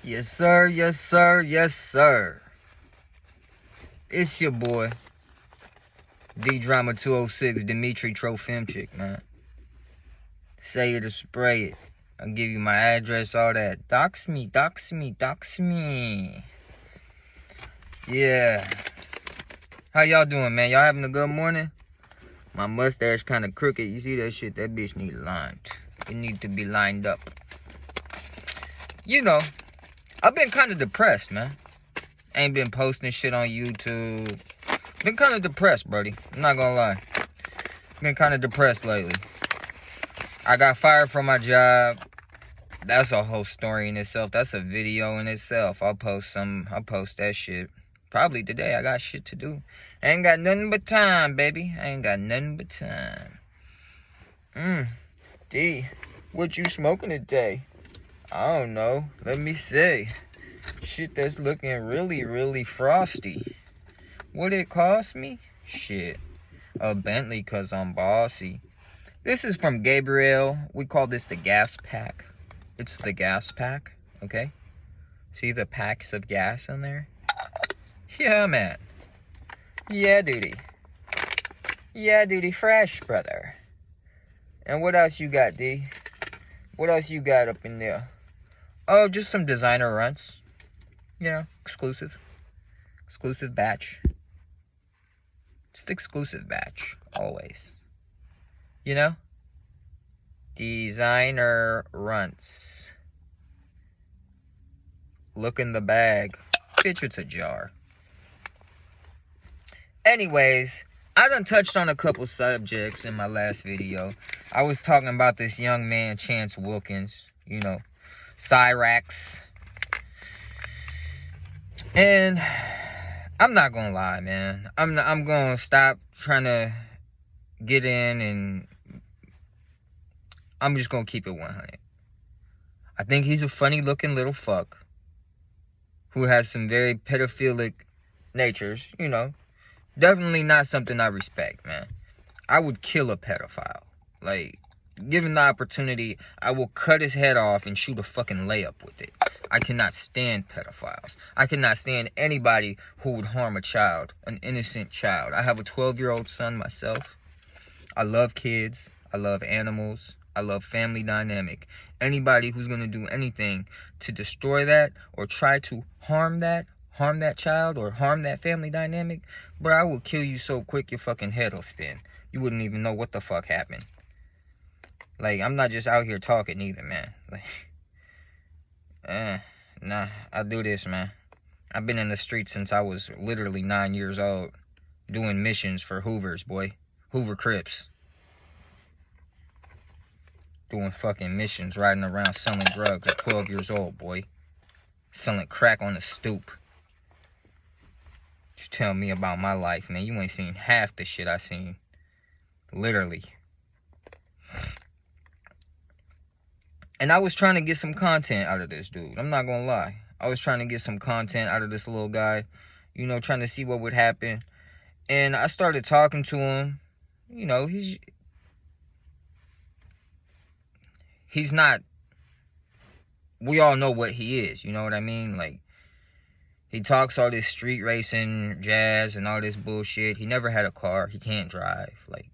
Yes, sir. Yes, sir. Yes, sir. It's your boy, D-Drama 206, Dimitri Trofimchik, man. Say it or spray it. I'll give you my address, all that. Dox me, dox me, dox me. Yeah. How y'all doing, man? Y'all having a good morning? My mustache kind of crooked. You see that shit? That bitch need lined. It need to be lined up. You know, I've been kind of depressed, man. Ain't been posting shit on YouTube. Been kind of depressed, buddy. I'm not gonna lie. Been kind of depressed lately. I got fired from my job. That's a whole story in itself. That's a video in itself. I'll post that shit. Probably today. I got shit to do. I ain't got nothing but time, baby. I ain't got nothing but time. D, what you smoking today? I don't know. Let me see. Shit that's looking really, really frosty. What it cost me? Shit. A Bentley, cause I'm bossy. This is from Gabriel. We call this the gas pack. It's the gas pack, okay? See the packs of gas in there? Yeah, man. Yeah, duty. Yeah, duty fresh, brother. And what else you got, D? What else you got up in there? Oh, just some designer runs. You know, exclusive. Exclusive batch. It's the exclusive batch, always. You know? Designer runts. Look in the bag. Bitch, it's a jar. Anyways, I done touched on a couple subjects in my last video. I was talking about this young man, Chance Wilkins. You know, Psyraxx. And I'm not gonna lie, man. I'm gonna stop trying to get in, and I'm just gonna keep it 100. I think he's a funny looking little fuck who has some very pedophilic natures, you know. Definitely not something I respect, man. I would kill a pedophile. Like, given the opportunity, I will cut his head off and shoot a fucking layup with it. I cannot stand pedophiles. I cannot stand anybody who would harm a child, an innocent child. I have a 12-year-old son myself. I love kids. I love animals. I love family dynamic. Anybody who's going to do anything to destroy that or try to harm that child or harm that family dynamic, bro, I will kill you so quick your fucking head will spin. You wouldn't even know what the fuck happened. Like, I'm not just out here talking either, man. Like, nah, I do this, man. I've been in the streets since I was literally 9 years old, doing missions for Hoovers, boy. Hoover Crips. Doing fucking missions, riding around selling drugs at 12 years old, boy. Selling crack on the stoop. You tell me about my life, man. You ain't seen half the shit I seen. Literally. And I was trying to get some content out of this dude. I'm not gonna lie. I was trying to get some content out of this little guy. You know, trying to see what would happen. And I started talking to him. You know, he's not... We all know what he is. You know what I mean? Like, he talks all this street racing jazz and all this bullshit. He never had a car. He can't drive. Like,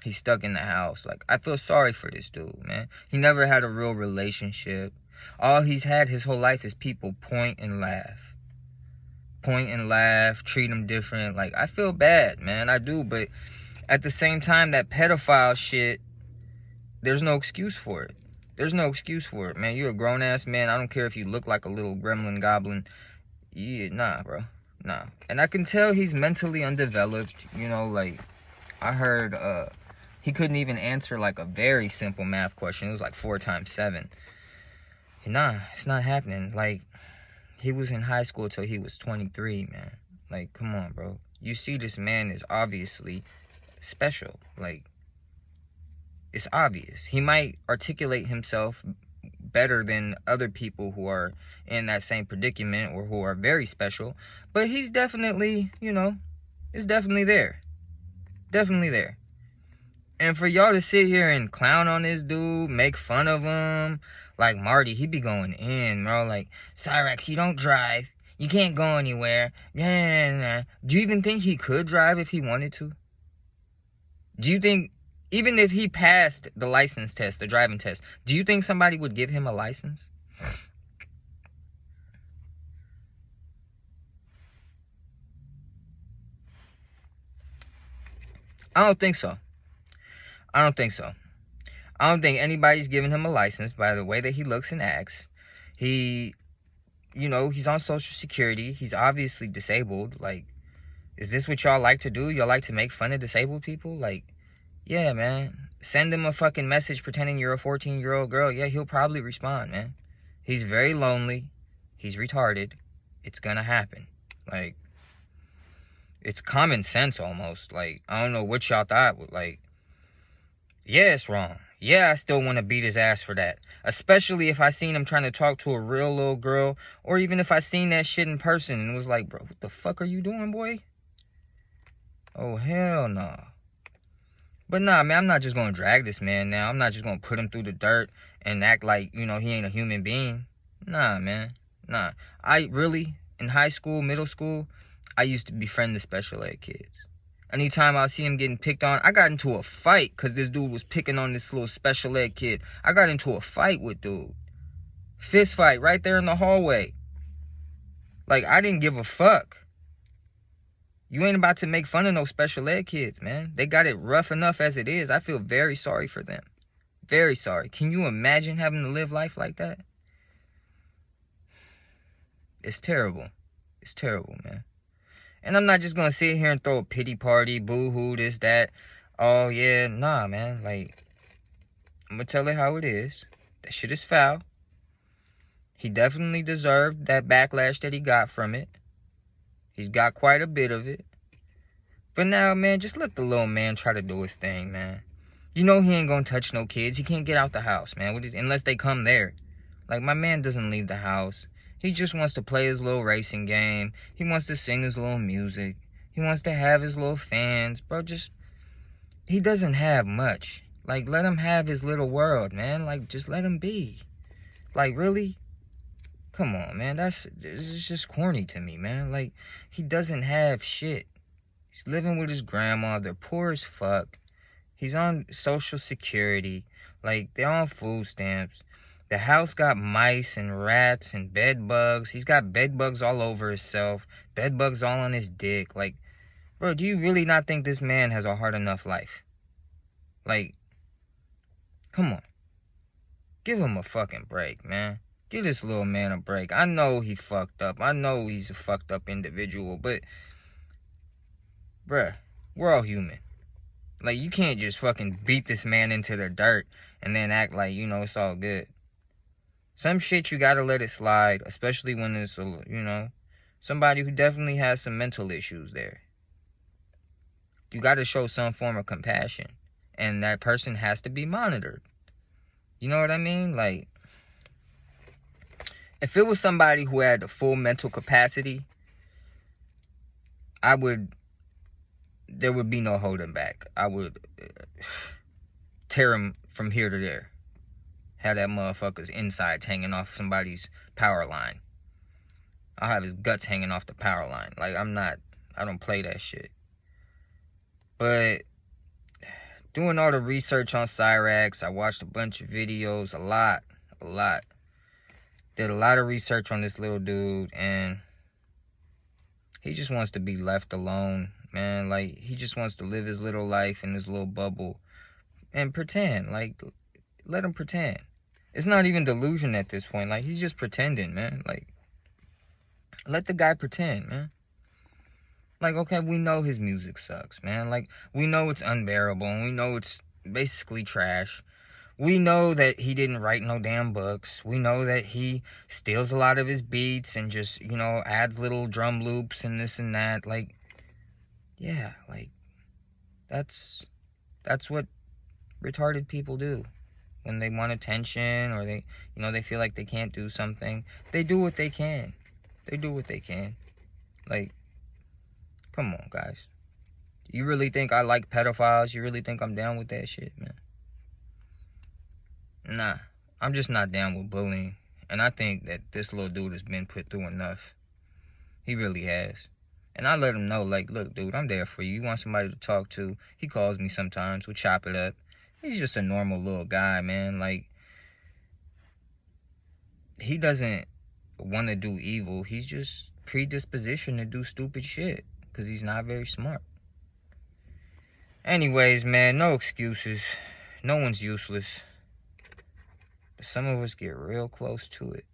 he's stuck in the house. Like, I feel sorry for this dude, man. He never had a real relationship. All he's had his whole life is people point and laugh. Point and laugh, treat him different. Like, I feel bad, man. I do, but at the same time, that pedophile shit, there's no excuse for it. There's no excuse for it, man. You're a grown-ass man. I don't care if you look like a little gremlin goblin. Yeah, nah, bro. Nah. And I can tell he's mentally undeveloped. You know, like, I heard he couldn't even answer, like, a very simple math question. It was like 4 times 7. And nah, it's not happening. Like, he was in high school till he was 23, man. Like, come on, bro. You see this man is obviously special. Like, it's obvious. He might articulate himself better than other people who are in that same predicament or who are very special. But he's definitely, you know, it's definitely there. Definitely there. And for y'all to sit here and clown on this dude, make fun of him, like Marty, he be going in, bro. Like, Cyraxx, you don't drive. You can't go anywhere. Nah. Do you even think he could drive if he wanted to? Do you think, even if he passed the license test, the driving test, do you think somebody would give him a license? I don't think so. I don't think so. I don't think anybody's giving him a license by the way that he looks and acts. He, you know, he's on Social Security. He's obviously disabled. Like, is this what y'all like to do? Y'all like to make fun of disabled people? Like, yeah, man. Send him a fucking message pretending you're a 14-year-old girl. Yeah, he'll probably respond, man. He's very lonely. He's retarded. It's gonna happen. Like, it's common sense almost. Like, I don't know what y'all thought. Like, yeah, it's wrong. Yeah, I still want to beat his ass for that. Especially if I seen him trying to talk to a real little girl. Or even if I seen that shit in person and was like, bro, what the fuck are you doing, boy? Oh, hell no. Nah. But nah, man, I'm not just going to drag this man now. I'm not just going to put him through the dirt and act like, you know, he ain't a human being. Nah, man. Nah. I really, in high school, middle school, I used to befriend the special ed kids. Anytime I see him getting picked on, I got into a fight because this dude was picking on this little special ed kid. I got into a fight with dude. Fist fight right there in the hallway. Like, I didn't give a fuck. You ain't about to make fun of no special ed kids, man. They got it rough enough as it is. I feel very sorry for them. Very sorry. Can you imagine having to live life like that? It's terrible. It's terrible, man. And I'm not just going to sit here and throw a pity party, boo-hoo, this, that. Oh, yeah, nah, man. Like, I'm going to tell it how it is. That shit is foul. He definitely deserved that backlash that he got from it. He's got quite a bit of it. But now, man, just let the little man try to do his thing, man. You know he ain't going to touch no kids. He can't get out the house, man, unless they come there. Like, my man doesn't leave the house. He just wants to play his little racing game. He wants to sing his little music. He wants to have his little fans. Bro, he doesn't have much. Like, let him have his little world, man. Like, just let him be. Like, really? Come on, man. It's just corny to me, man. Like, he doesn't have shit. He's living with his grandma. They're poor as fuck. He's on Social Security. Like, they're on food stamps. The house got mice and rats and bed bugs. He's got bed bugs all over himself. Bed bugs all on his dick. Like, bro, do you really not think this man has a hard enough life? Like, come on. Give him a fucking break, man. Give this little man a break. I know he fucked up. I know he's a fucked up individual, but, bruh, we're all human. Like, you can't just fucking beat this man into the dirt and then act like, you know, it's all good. Some shit you gotta let it slide, especially when it's, you know, somebody who definitely has some mental issues there. You gotta show some form of compassion, and that person has to be monitored. You know what I mean? Like, if it was somebody who had the full mental capacity, there would be no holding back. I would tear him from here to there. Have that motherfucker's insides hanging off somebody's power line. I'll have his guts hanging off the power line. Like, I don't play that shit. But doing all the research on Psyraxxx, I watched a bunch of videos, a lot. Did a lot of research on this little dude, and he just wants to be left alone, man. Like, he just wants to live his little life in his little bubble and pretend. Like, let him pretend. It's not even delusion at this point. Like, he's just pretending, man. Like, let the guy pretend, man. Like, okay, we know his music sucks, man. Like, we know it's unbearable, and we know it's basically trash. We know that he didn't write no damn books. We know that he steals a lot of his beats and just, you know, adds little drum loops and this and that. Like, yeah, like, that's what retarded people do. When they want attention or they, you know, they feel like they can't do something, they do what they can. They do what they can. Like, come on, guys. You really think I like pedophiles? You really think I'm down with that shit, man? Nah, I'm just not down with bullying. And I think that this little dude has been put through enough. He really has. And I let him know, like, look, dude, I'm there for you. You want somebody to talk to? He calls me sometimes. We'll chop it up. He's just a normal little guy, man. Like, he doesn't want to do evil. He's just predispositioned to do stupid shit because he's not very smart. Anyways, man, no excuses. No one's useless. But some of us get real close to it.